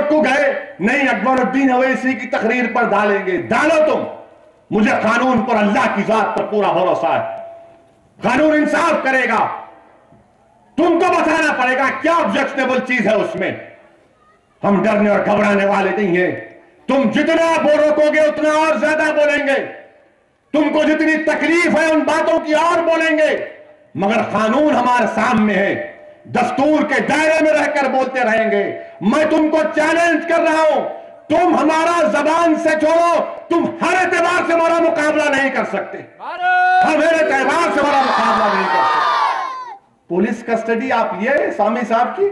को गए, नहीं अकबरुद्दीन अवैसी की तकरीर पर डालेंगे। डालो तुम, मुझे कानून पर, अल्लाह की जात पर पूरा भरोसा है, कानून इंसाफ करेगा। तुमको बताना पड़ेगा क्या ऑब्जेक्शनेबल चीज है उसमें। हम डरने और घबराने वाले नहीं हैं। तुम जितना रोकोगे उतना और ज्यादा बोलेंगे, तुमको जितनी तकलीफ है उन बातों की और बोलेंगे, मगर कानून हमारे सामने है, दस्तूर के दायरे में रहकर बोलते रहेंगे। मैं तुमको चैलेंज कर रहा हूं, तुम हमारा जबान से छोड़ो, तुम हर एतबार से हमारा मुकाबला नहीं कर सकते, हर एतबार से हमारा मुकाबला नहीं कर सकते। पुलिस कस्टडी आप लिए स्वामी साहब की,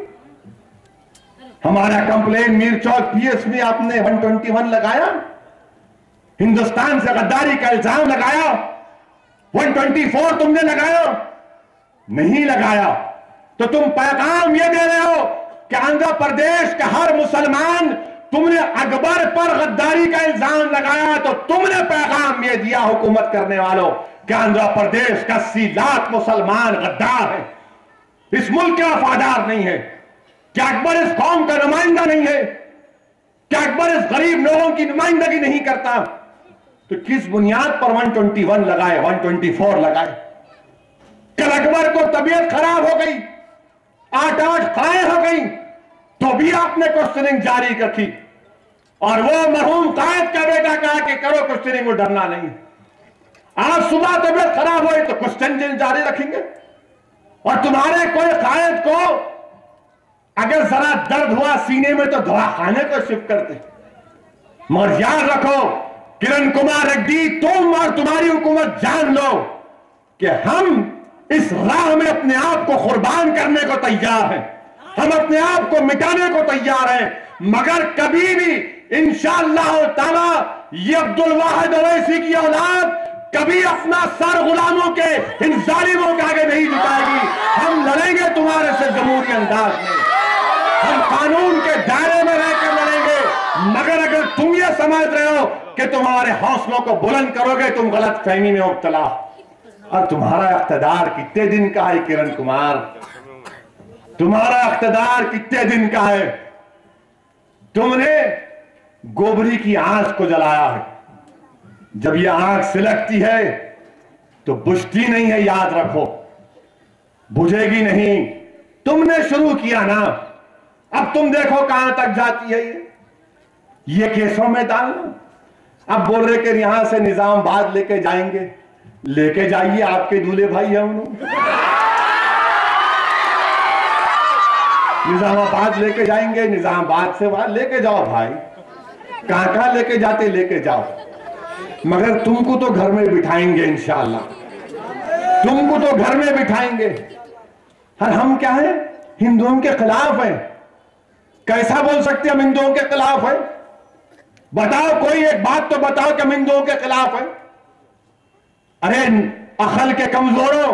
हमारा कंप्लेन मीर चौक पीएस में आपने 121 लगाया, हिंदुस्तान से गद्दारी का इल्जाम लगाया, 124 तुमने लगाया, नहीं लगाया तो तुम पैगाम ये दे रहे हो कि आंध्र प्रदेश का हर मुसलमान, तुमने अकबर पर गद्दारी का इल्जाम लगाया तो तुमने पैगाम ये दिया हुकूमत करने वालों कि आंध्र प्रदेश का 80 लाख मुसलमान गद्दार है, इस मुल्क के वफादार नहीं है। क्या अकबर इस कौम का नुमाइंदा नहीं है? क्या अकबर इस गरीब लोगों की नुमाइंदगी नहीं करता? तो किस बुनियाद पर 121 लगाए, 124 लगाए? कल अकबर को तबीयत खराब हो गई, 8-8 खाएं हो गई, तो भी आपने क्वेश्चनिंग जारी रखी, और वो मरहूम कायद का बेटा कहा कि करो क्वेश्चनिंग, को डरना नहीं। आज सुबह तबीयत खराब हुई तो क्वेश्चन जारी रखेंगे, और तुम्हारे कोई कायद को अगर जरा दर्द हुआ सीने में तो दवाखाने को शिफ्ट करते। मगर याद रखो किरण कुमार रेड्डी, तुम और तुम्हारी हुकूमत जान लो कि हम इस राह में अपने आप को कुर्बान करने को तैयार हैं, हम अपने आप को मिटाने को तैयार हैं, मगर कभी भी इंशाअल्लाह ताला ये अब्दुल वाहिद अवैसी की औलाद कभी अपना सर गुलामों के, इन जालिमों के आगे नहीं झुकाएगी। हम लड़ेंगे तुम्हारे से जमहूरी अंदाज में, हम कानून के दायरे में रहकर लड़ेंगे, मगर अगर तुम ये समझ रहे हो कि तुम्हारे हौसलों को बुलंद करोगे, तुम गलत फहमी में मुब्तला। और तुम्हारा इख्तिदार कितने दिन का है किरण कुमार, तुम्हारा इख्तिदार कितने दिन का है? तुमने गोबरी की आंच को जलाया है, जब ये आंख सिलकती है तो बुझती नहीं है, याद रखो, बुझेगी नहीं। तुमने शुरू किया ना, अब तुम देखो कहां तक जाती है ये केसों में डालना। अब बोल रहे कि यहां से निजामाबाद लेके जाएंगे, लेके जाइए, आपके दूल्हे भाई है उन्होंने, निजामाबाद लेके जाएंगे, निजामाबाद से वहां लेके जाओ भाई, कहां लेके जाते लेके जाओ, मगर तुमको तो घर में बिठाएंगे इंशाअल्लाह, तुमको तो घर में बिठाएंगे। और हम क्या है, हिंदुओं के खिलाफ हैं? कैसा बोल सकते हम हिंदुओं के खिलाफ है? बताओ, कोई एक बात तो बताओ कि हम हिंदुओं के खिलाफ है। अरे अकल के कमजोरों,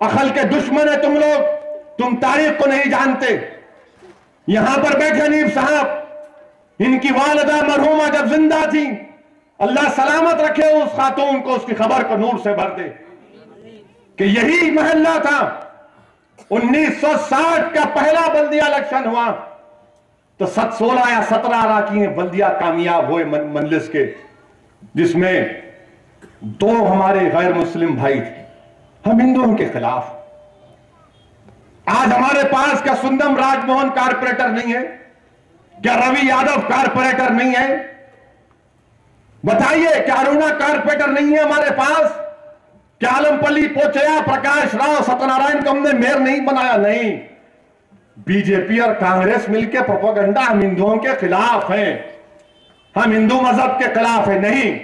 अकल के दुश्मन है तुम लोग, तुम तारीख को नहीं जानते। यहां पर बैठे हनीफ साहब, इनकी वालिदा मरहूमा जब जिंदा थी, अल्लाह सलामत रखे उस खातून को, उसकी खबर को नूर से भर दे, कि यही महल्ला था 1960 का पहला बल्दिया इलेक्शन हुआ तो 16 या 17 अराकीन बल्दिया कामयाब हुए मजलिस के, जिसमें 2 हमारे गैर मुस्लिम भाई थे। हम हिंदुओं के खिलाफ। आज हमारे पास क्या सुंदम राजमोहन कारपोरेटर नहीं है? क्या रवि यादव कारपोरेटर नहीं है? बताइए, क्या अरुणा कारपोरेटर नहीं है हमारे पास? क्या आलमपल्ली पोचया, प्रकाश राव, सत्यनारायण को हमने मेयर नहीं बनाया? नहीं, बीजेपी और कांग्रेस मिलकर प्रोपेगेंडा, हम हिंदुओं के खिलाफ हैं, हम हिंदू मजहब के खिलाफ है। नहीं,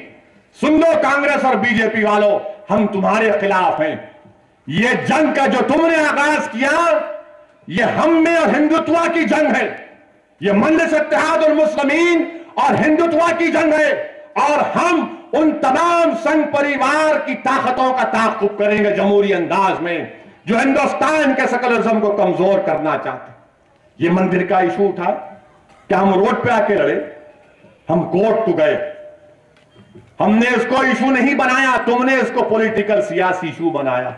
सुन लो कांग्रेस और बीजेपी वालों, हम तुम्हारे खिलाफ हैं। ये जंग का जो तुमने आगाज किया, ये हम में और हिंदुत्व की जंग है, ये मजलिस इत्तेहादुल मुस्लिमीन और हिंदुत्व की जंग है, और हम उन तमाम संघ परिवार की ताकतों का ताक़ुब करेंगे जमहूरी अंदाज में, जो हिंदुस्तान के सेकुलरिज्म को कमजोर करना चाहते। ये मंदिर का इशू उठा, क्या हम रोड पे आके लड़े? हम कोर्ट तो गए, हमने इसको इशू नहीं बनाया, तुमने इसको पॉलिटिकल सियासी इशू बनाया।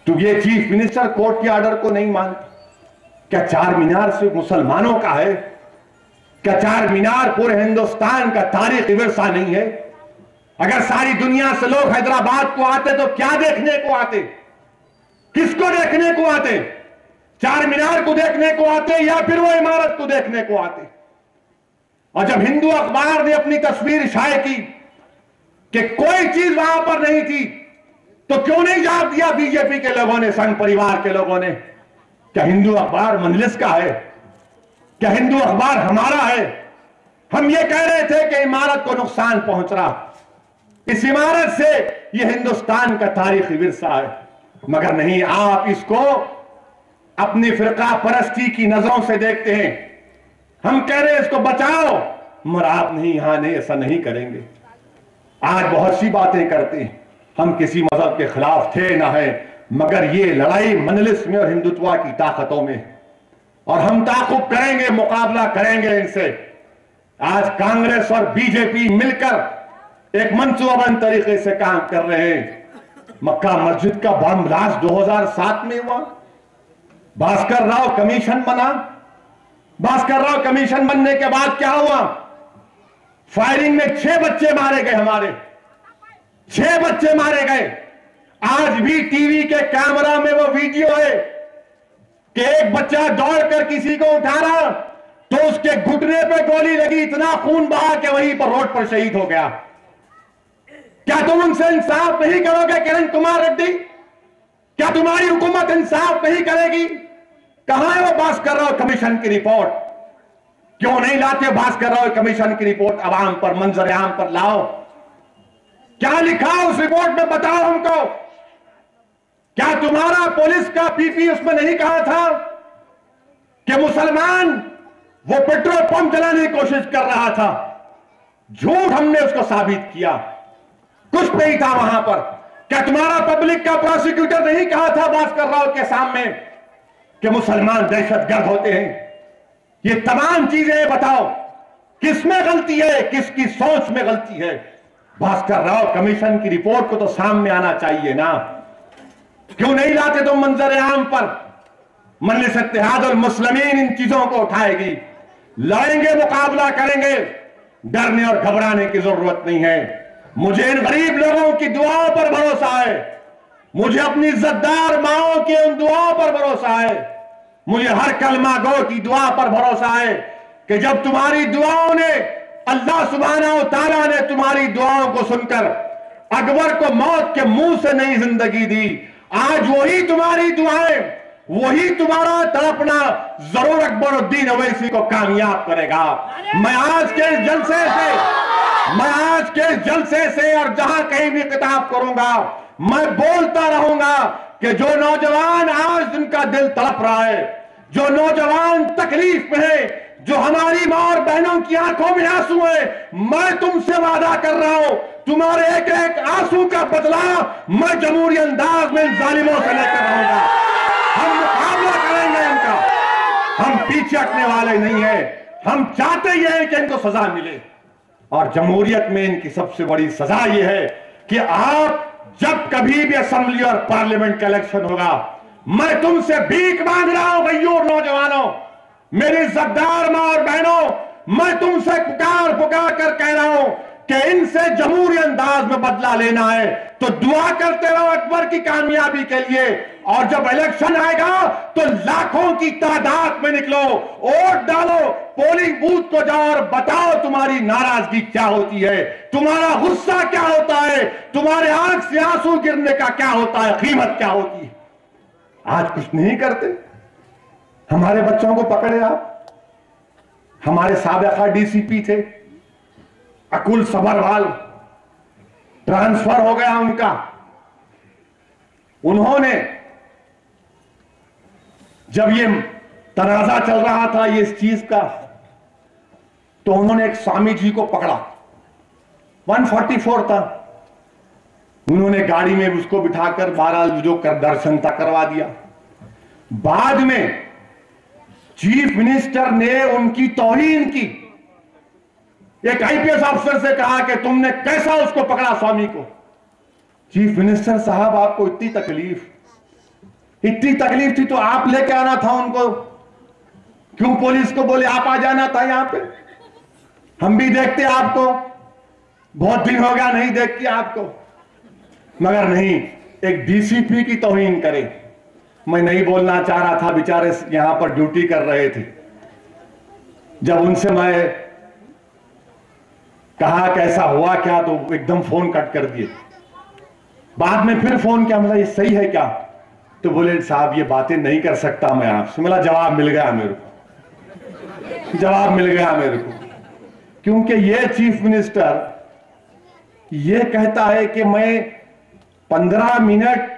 तो ये चीफ मिनिस्टर कोर्ट के ऑर्डर को नहीं मानते? क्या चार मीनार से मुसलमानों का है? क्या चार मीनार पूरे हिंदुस्तान का तारीखी विरसा नहीं है? अगर सारी दुनिया से लोग हैदराबाद को आते तो क्या देखने को आते? किसको देखने को आते? चार मीनार को देखने को आते या फिर वो इमारत को देखने को आते? और जब हिंदू अखबार ने अपनी तस्वीर शाये की कि कोई चीज वहां पर नहीं थी, तो क्यों नहीं जवाब दिया बीजेपी के लोगों ने, संघ परिवार के लोगों ने? क्या हिंदू अखबार मजलिस का है? क्या हिंदू अखबार हमारा है? हम ये कह रहे थे कि इमारत को नुकसान पहुंच रहा, इस इमारत से यह हिंदुस्तान का तारीखी विरसा है, मगर नहीं, आप इसको अपनी फिरका परस्ती की नजरों से देखते हैं। हम कह रहे हैं इसको बचाओ, मगर आप नहीं, यहां नहीं, ऐसा नहीं करेंगे। आज बहुत सी बातें करते हैं, हम किसी मजहब के खिलाफ थे ना है, मगर ये लड़ाई मजलिस में और हिंदुत्व की ताकतों में, और हम ताकुब करेंगे, मुकाबला करेंगे इनसे। आज कांग्रेस और बीजेपी मिलकर एक मंसूबाबंद तरीके से काम कर रहे हैं। मक्का मस्जिद का बम ब्लास्ट 2007 में हुआ, भास्कर राव कमीशन बना, भास्कर राव कमीशन बनने के बाद क्या हुआ? फायरिंग में 6 बच्चे मारे गए, हमारे 6 बच्चे मारे गए। आज भी टीवी के कैमरा में वो वीडियो है कि एक बच्चा दौड़कर किसी को उठा रहा तो उसके घुटने पे गोली लगी, इतना खून बहा कि वहीं पर रोड पर शहीद हो गया। क्या तुम उनसे इंसाफ नहीं करोगे किरण कुमार रेड्डी? क्या तुम्हारी हुकूमत इंसाफ नहीं करेगी? कहां है वो भास्कर राव कमीशन की रिपोर्ट? क्यों नहीं लाते भास्कर राव कमीशन की रिपोर्ट? अवाम पर, मंजर आम पर लाओ। क्या लिखा उस रिपोर्ट में, बताओ हमको। क्या तुम्हारा पुलिस का पीपी उसमें नहीं कहा था कि मुसलमान वो पेट्रोल पंप जलाने की कोशिश कर रहा था? झूठ हमने उसको साबित किया, कुछ नहीं था वहां पर। क्या तुम्हारा पब्लिक का प्रोसिक्यूटर नहीं कहा था भास्कर राव के सामने कि मुसलमान दहशतगर्द होते हैं? ये तमाम चीजें बताओ, किसमें गलती है, किसकी सोच में गलती है? भास्कर राव कमीशन की रिपोर्ट को तो सामने आना चाहिए ना। क्यों नहीं लाते तुम मंजर आम पर? मजलिस इत्तेहाद और मुस्लिमीन इन चीजों को उठाएगी, लड़ेंगे, मुकाबला करेंगे, डरने और घबराने की जरूरत नहीं है। मुझे इन गरीब लोगों की दुआओं पर भरोसा है, मुझे अपनी इज्जतदार माओं की उन दुआओं पर भरोसा है, मुझे हर कलमा गो की दुआ पर भरोसा है कि जब तुम्हारी दुआओं ने, अल्लाह सुब्हानहू तआला ने तुम्हारी दुआओं को सुनकर अकबर को मौत के मुंह से नई जिंदगी दी, आज वही तुम्हारी दुआएं, वही तुम्हारा तड़पना जरूर अकबरुद्दीन अवैसी को कामयाब करेगा। मैं आज के इस जलसे से और जहां कहीं भी खिताब करूंगा, मैं बोलता रहूंगा कि जो नौजवान आज जिनका दिल तड़प रहा है, जो नौजवान तकलीफ में है, जो हमारी मां और बहनों की आंखों में आंसू है, मैं तुमसे वादा कर रहा हूं, तुम्हारे एक एक आंसू का बदला मैं जमहूरी अंदाज में इन जालिमों से लेकर रहूंगा। हम मुकाबला करेंगे इनका, हम पीछे हटने वाले नहीं है। हम चाहते ही हैं कि इनको सजा मिले, और जमहूरियत में इनकी सबसे बड़ी सजा यह है कि आप जब कभी भी असेंबली और पार्लियामेंट का इलेक्शन होगा, मैं तुमसे भीख मांग रहा हूं गयूर नौजवानों, मेरी इज्जतदार मां और बहनों, मैं तुमसे पुकार कर कह रहा हूं कि इनसे जमहूरी अंदाज में बदला लेना है तो दुआ करते रहो अकबर की कामयाबी के लिए, और जब इलेक्शन आएगा तो लाखों की तादाद में निकलो, वोट डालो, पोलिंग बूथ को जाओ और बताओ तुम्हारी नाराजगी क्या होती है, तुम्हारा गुस्सा क्या होता है, तुम्हारे आंख से आंसू गिरने का क्या होता है, कीमत क्या होती है। आज कुछ नहीं करते। हमारे बच्चों को पकड़े आप, हमारे साबिका डीसीपी थे अकुल सबरवाल, ट्रांसफर हो गया उनका। उन्होंने जब ये तनाजा चल रहा था ये इस चीज का, तो उन्होंने एक स्वामी जी को पकड़ा, 144 था, उन्होंने गाड़ी में उसको बिठाकर बहरहाल जो कर दर्शन तक करवा दिया। बाद में चीफ मिनिस्टर ने उनकी तौहीन की, एक आईपीएस अफसर से कहा कि तुमने कैसा उसको पकड़ा स्वामी को। चीफ मिनिस्टर साहब आपको इतनी तकलीफ थी तो आप लेके आना था उनको, क्यों पुलिस को बोले आप आ जाना था यहां पे। हम भी देखते आपको, बहुत दिन हो गया नहीं देखते आपको, मगर नहीं, एक डीसीपी की तौहीन करे। मैं नहीं बोलना चाह रहा था, बेचारे यहां पर ड्यूटी कर रहे थे। जब उनसे मैं कहा कैसा हुआ क्या, तो एकदम फोन कट कर दिए। बाद में फिर फोन किया, मतलब ये सही है क्या? तो बोले साहब ये बातें नहीं कर सकता मैं आपसे। मतलब जवाब मिल गया मेरे को, जवाब मिल गया मेरे को, क्योंकि ये चीफ मिनिस्टर ये कहता है कि मैं 15 मिनट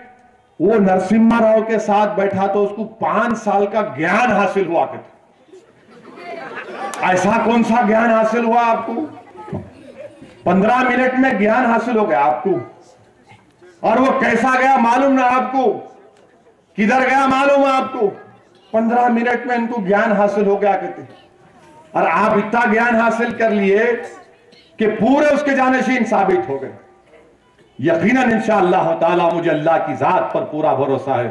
वो नरसिम्हा राव के साथ बैठा तो उसको 5 साल का ज्ञान हासिल हुआ। कहते ऐसा कौन सा ज्ञान हासिल हुआ आपको? 15 मिनट में ज्ञान हासिल हो गया आपको, और वो कैसा गया मालूम ना आपको, किधर गया मालूम है आपको? 15 मिनट में इनको ज्ञान हासिल हो गया कहते। और आप इतना ज्ञान हासिल कर लिए कि पूरे उसके जानशीन साबित हो गए। यकीनन इंशाअल्लाह ताला मुझे अल्लाह की जात पर पूरा भरोसा है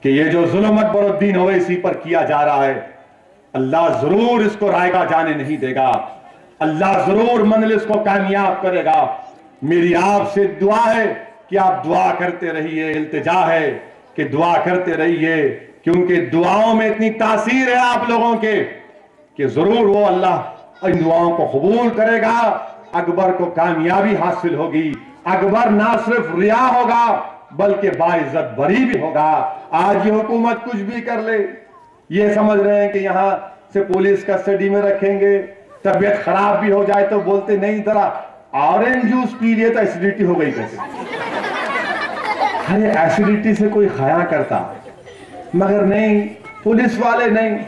कि ये जो जुल्म अकबरुद्दीन ओवैसी पर किया जा रहा है, अल्लाह जरूर इसको रायगा जाने नहीं देगा। अल्लाह जरूर मंजिल को कामयाब करेगा। मेरी आपसे दुआ है कि आप दुआ करते रहिए, इल्तिजा है कि दुआ करते रहिए, क्योंकि दुआओं में इतनी तासीर है आप लोगों के कि जरूर वो अल्लाह इन दुआओं को कबूल करेगा। अकबर को कामयाबी हासिल होगी। अकबर ना सिर्फ रिया होगा बल्कि बाइज्जत बरी भी होगा। आज ये हुकूमत कुछ भी कर ले, ये समझ रहे हैं कि यहां से पुलिस कस्टडी में रखेंगे, तबीयत खराब भी हो जाए तो बोलते नहीं जरा ऑरेंज जूस पी लिए तो एसिडिटी हो गई कैसे। अरे एसिडिटी से कोई खाया करता, मगर नहीं, पुलिस वाले नहीं।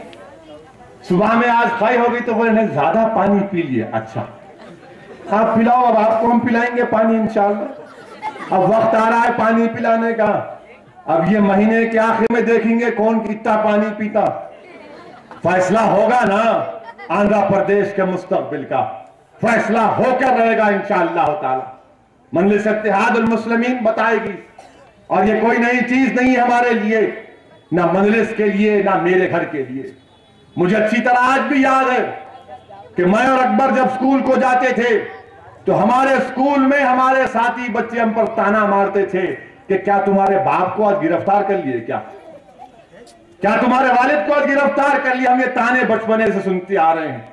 सुबह में आज खाई होगी तो बोले नहीं ज्यादा पानी पी लिए। अच्छा आप पिलाओ, अब आपको हम पिलाएंगे पानी इंशाल्लाह। अब वक्त आ रहा है पानी पिलाने का। अब ये महीने के आखिर में देखेंगे कौन कितना पानी पीता। फैसला होगा ना आंध्र प्रदेश के मुस्तकबिल का, फैसला होकर रहेगा इंशाअल्लाह ताला। मजलिस इत्तेहादुल मुस्लिमीन बताएगी, और ये कोई नई चीज नहीं है हमारे लिए, ना मजलिस के लिए ना मेरे घर के लिए। मुझे अच्छी तरह आज भी याद है कि मैं और अकबर जब स्कूल को जाते थे तो हमारे स्कूल में हमारे साथी बच्चे हम पर ताना मारते थे कि क्या तुम्हारे बाप को आज गिरफ्तार कर लिए, क्या तुम्हारे वालिद को आज गिरफ्तार कर लिया। हम ये ताने बचपने से सुनते आ रहे हैं,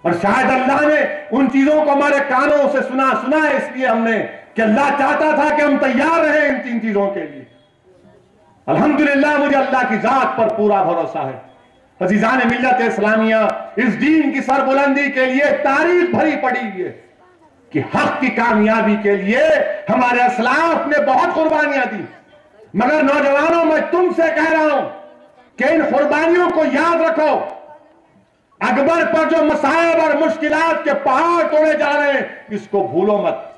और शायद अल्लाह ने उन चीजों को हमारे कानों से सुना है इसलिए हमने कि अल्लाह चाहता था कि हम तैयार रहे इन 3 चीजों के लिए। अल्हम्दुलिल्लाह मुझे अल्लाह की जात पर पूरा भरोसा है। अजीजान मिल्लत इस्लामिया, इस दीन की सरबुलंदी के लिए तारीख भरी पड़ी है कि हक की कामयाबी के लिए हमारे असलाफ ने बहुत कुर्बानियां दी। मगर नौजवानों, मैं तुमसे कह रहा हूं कि इन कुर्बानियों को याद रखो। अकबर पर जो मसाइब और मुश्किलात के पहाड़ तोड़े जा रहे हैं, इसको भूलो मत।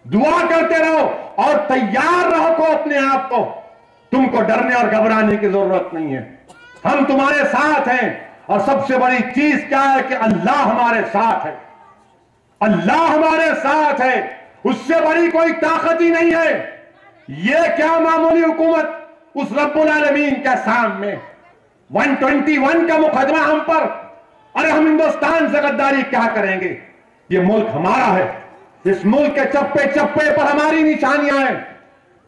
दुआ करते रहो और तैयार रखो अपने आप को। तुमको डरने और घबराने की जरूरत नहीं है, हम तुम्हारे साथ हैं। और सबसे बड़ी चीज क्या है कि अल्लाह हमारे साथ है। अल्लाह हमारे साथ है, उससे बड़ी कोई ताकत ही नहीं है। ये क्या मामूली हुकूमत उस रब्बुल आलमीन के सामने। 121 का मुकदमा हम पर, अरे हम हिंदुस्तान से गद्दारी क्या करेंगे? ये मुल्क हमारा है, इस मुल्क के चप्पे चप्पे पर हमारी निशानियां हैं।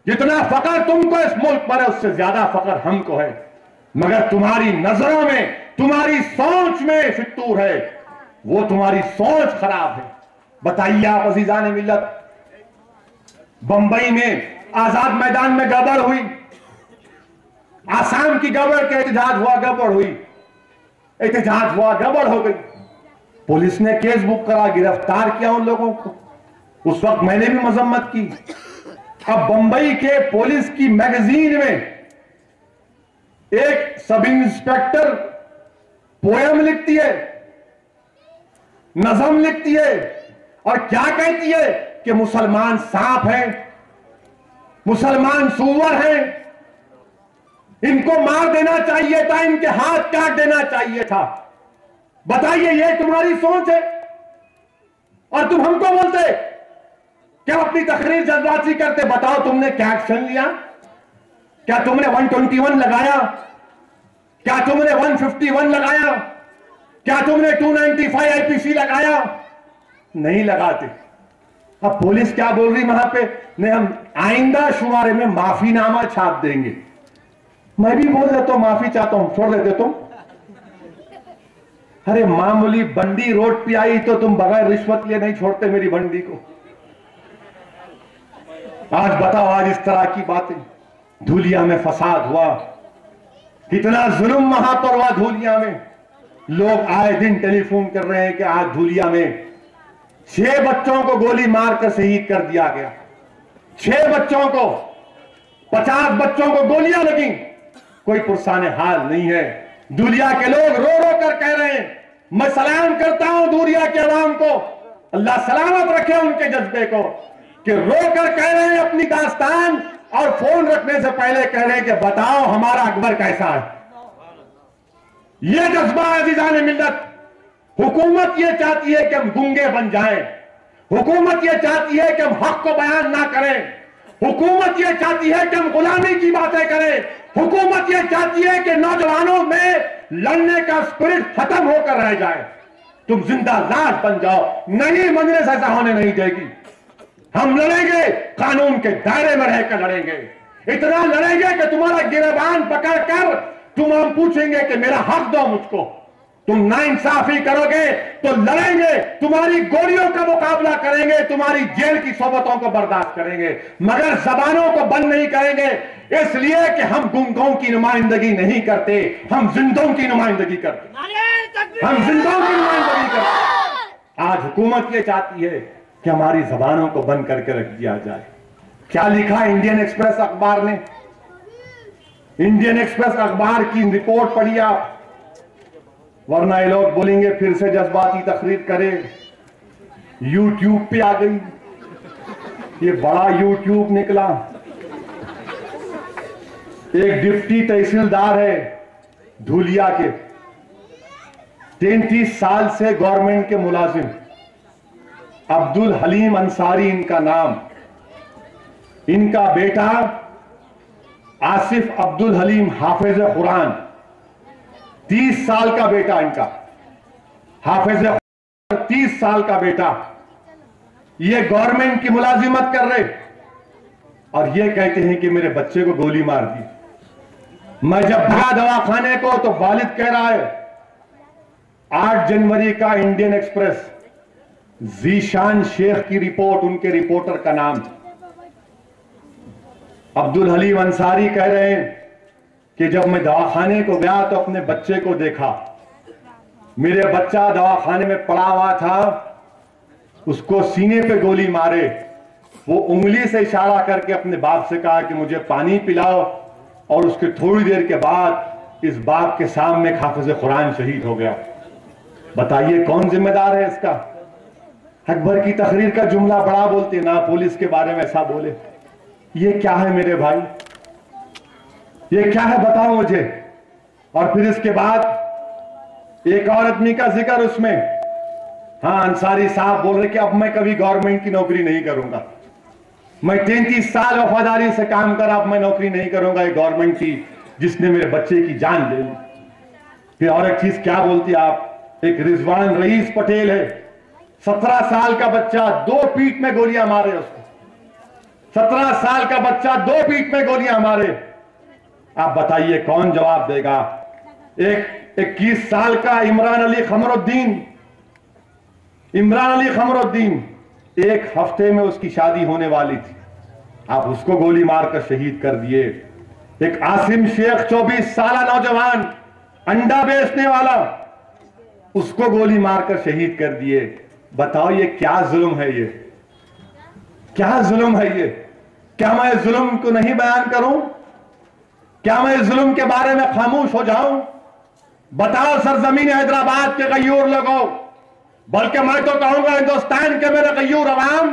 जितना फकर तुमको इस मुल्क पर है, उससे ज्यादा फकर हमको है। मगर तुम्हारी नजरों में, तुम्हारी सोच में फितूर है, वो तुम्हारी सोच खराब है। बताइए आप अजीजान मिल्लत, बंबई में आजाद मैदान में गड़बड़ हुई, आसाम की गड़बड़ के एहतजाज हुआ, गड़बड़ हुई, एहतजाज हुआ, गड़बड़ हो गई। पुलिस ने केस बुक करा, गिरफ्तार किया उन लोगों को। उस वक्त मैंने भी मजम्मत की। अब बंबई के पुलिस की मैगजीन में एक सब इंस्पेक्टर पोयम लिखती है, नज़म लिखती है, और क्या कहती है कि मुसलमान सांप हैं, मुसलमान सूअर हैं, इनको मार देना चाहिए था, इनके हाथ काट देना चाहिए था। बताइए, ये तुम्हारी सोच है? और तुम हमको बोलते क्या अपनी तकरीर जल्दबाजी करते? बताओ तुमने क्या एक्शन लिया? क्या तुमने 121 लगाया? क्या तुमने 151 लगाया? क्या तुमने 295 आईपीसी लगाया? नहीं लगाते। अब पुलिस क्या बोल रही वहां पे, नहीं हम आइंदा शुमारे में माफीनामा छाप देंगे। मैं भी बोल देता हूं माफी चाहता हूं, छोड़ देते तुम। अरे मामूली बंडी रोड पे आई तो तुम बगैर रिश्वत लिए नहीं छोड़ते मेरी बंडी को। आज बताओ, आज इस तरह की बातें। धूलिया में फसाद हुआ, कितना जुल्म वहां पर हुआ धूलिया में। लोग आए दिन टेलीफोन कर रहे हैं कि आज धूलिया में 6 बच्चों को गोली मारकर शहीद कर दिया गया। 6 बच्चों को, 50 बच्चों को गोलियां लगी, कोई पुरसाने हाल नहीं है। धूलिया के लोग रो रो कर कह रहे हैं, मैं सलाम करता हूं धूलिया के अवाम को, अल्लाह सलामत रखे उनके जज्बे को, कि रो कर कह रहे हैं अपनी दास्तान, और फोन रखने से पहले कह रहे हैं कि बताओ हमारा अकबर कैसा है। यह जज्बा अज़ीज़ान मिल्लत। हुकूमत यह चाहती है कि हम गूंगे बन जाएं, हुकूमत यह चाहती है कि हम हक को बयान ना करें, हुकूमत यह चाहती है कि हम गुलामी की बातें करें, हुकूमत यह चाहती है कि नौजवानों में लड़ने का स्पिरिट खत्म होकर रह जाए, तुम जिंदा लाश बन जाओ। नहीं, मजलिस ऐसा होने नहीं देगी। हम लड़ेंगे, कानून के दायरे में रहकर लड़ेंगे, इतना लड़ेंगे कि तुम्हारा गिरबान पकड़कर तुम हम पूछेंगे कि मेरा हक दो मुझको। तुम नाइंसाफी करोगे तो लड़ेंगे, तुम्हारी गोलियों का मुकाबला करेंगे, तुम्हारी जेल की सोबतों को बर्दाश्त करेंगे, मगर जबानों को बंद नहीं करेंगे। इसलिए कि हम गुंगों की नुमाइंदगी नहीं करते, हम जिंदों की नुमाइंदगी करते, हम जिंदों की नुमाइंदगी करते। आज हुकूमत ये चाहती है कि हमारी जबानों को बंद करके रख दिया जाए। क्या लिखा इंडियन एक्सप्रेस अखबार ने? इंडियन एक्सप्रेस अखबार की रिपोर्ट पढ़ी आप, वरना ये लोग बोलेंगे फिर से जज्बाती तकरीर करे, यूट्यूब पे आ गई। ये बड़ा यूट्यूब निकला। एक डिप्टी तहसीलदार है धूलिया के, 33 साल से गवर्नमेंट के मुलाजिम, अब्दुल हलीम अंसारी इनका नाम। इनका बेटा आसिफ अब्दुल हलीम हाफिज कुरान, 30 साल का बेटा इनका, हाफिज 30 साल का बेटा, ये गवर्नमेंट की मुलाजिमत कर रहे और ये कहते हैं कि मेरे बच्चे को गोली मार दी। मैं जब भगा दवाखाने को तो वालिद कह रहा है, 8 जनवरी का इंडियन एक्सप्रेस, जीशान शेख की रिपोर्ट, उनके रिपोर्टर का नाम। अब्दुल हलीम अंसारी कह रहे हैं कि जब मैं दवाखाने को गया तो अपने बच्चे को देखा, मेरे बच्चा दवाखाने में पड़ा हुआ था, उसको सीने पे गोली मारे, वो उंगली से इशारा करके अपने बाप से कहा कि मुझे पानी पिलाओ, और उसके थोड़ी देर के बाद इस बाप के सामने हाफिज कुरान शहीद हो गया। बताइए कौन जिम्मेदार है इसका? अकबर की तकरीर का जुमला बड़ा बोलते ना, पुलिस के बारे में ऐसा बोले। ये क्या है मेरे भाई, ये क्या है बताओ मुझे। और फिर इसके बाद एक और आदमी का जिक्र उसमें, हाँ अंसारी साहब बोल रहे कि अब मैं कभी गवर्नमेंट की नौकरी नहीं करूंगा, मैं 33 साल वफादारी से काम करा, अब मैं नौकरी नहीं करूंगा ये गवर्नमेंट की जिसने मेरे बच्चे की जान ले ली। फिर और एक चीज क्या बोलती आप, एक रिजवान रईस पटेल है, 17 साल का बच्चा, 2 पीठ में गोलियां मारे उसको, 17 साल का बच्चा 2 पीठ में गोलियां मारे। आप बताइए कौन जवाब देगा? एक 21 साल का इमरान अली खमरुद्दीन, 1 हफ्ते में उसकी शादी होने वाली थी, आप उसको गोली मारकर शहीद कर दिए। एक आसिम शेख 24 साल नौजवान, अंडा बेचने वाला, उसको गोली मारकर शहीद कर दिए। बताओ ये क्या जुल्म है, ये क्या जुल्म है ये? क्या मैं जुल्म को नहीं बयान करूं? क्या मैं जुल्म के बारे में खामोश हो जाऊं? बताओ सरजमीन हैदराबाद के गयूर लोगों, बल्कि मैं तो कहूंगा हिंदुस्तान के मेरे गयूर अवाम,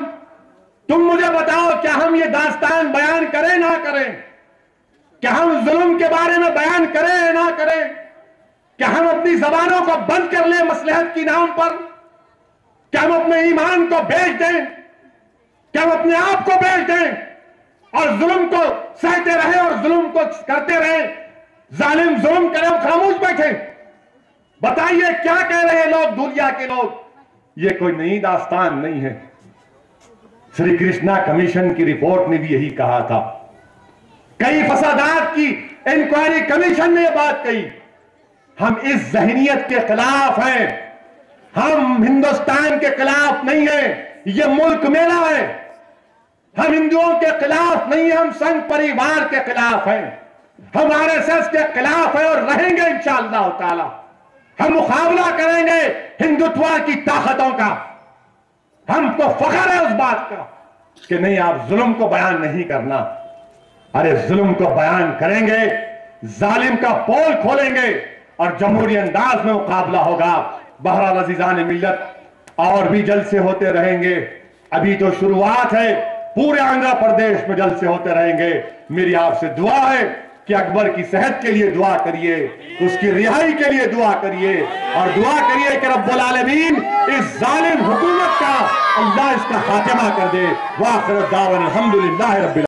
तुम मुझे बताओ क्या हम ये दास्तान बयान करें ना करें? क्या हम जुल्म के बारे में बयान करें या ना करें? क्या हम अपनी जबानों को बंद कर लें मसलहत की नाम पर? क्या हम अपने ईमान को बेच दें? क्या हम अपने आप को बेच दें और जुल्म को सहते रहे और जुल्म को करते रहे? जालिम जुल्म करे, हम खामोश बैठे? बताइए क्या कह रहे हैं लोग, दुनिया के लोग? ये कोई नई दास्तान नहीं है। श्री कृष्णा कमीशन की रिपोर्ट ने भी यही कहा था। कई फसादात की इंक्वायरी कमीशन ने यह बात कही। हम इस जहनियत के खिलाफ हैं। हम हिंदुस्तान के खिलाफ नहीं है, यह मुल्क मेरा है। हम हिंदुओं के खिलाफ नहीं है, हम संघ परिवार के खिलाफ हैं। हम आरएसएस के खिलाफ है और रहेंगे इंशाअल्लाह ताला। हम मुकाबला करेंगे हिंदुत्व की ताकतों का। हमको फख्र है उस बात का कि नहीं, आप जुल्म को बयान नहीं करना। अरे जुल्म को बयान करेंगे, जालिम का पोल खोलेंगे और जमहूरी अंदाज में मुकाबला होगा। बहरहाल अजीजान मिल्लत, और भी जलसे होते रहेंगे। अभी तो शुरुआत है, पूरे आंध्र प्रदेश में जलसे होते रहेंगे। मेरी आपसे दुआ है कि अकबर की सेहत के लिए दुआ करिए, उसकी रिहाई के लिए दुआ करिए और दुआ करिए कि रब्बुल आलमीन इस जालिम हुकूमत का अल्लाह इसका खात्मा कर दे। वाखिर दावन अल्हम्दुलिल्लाह रब्बिल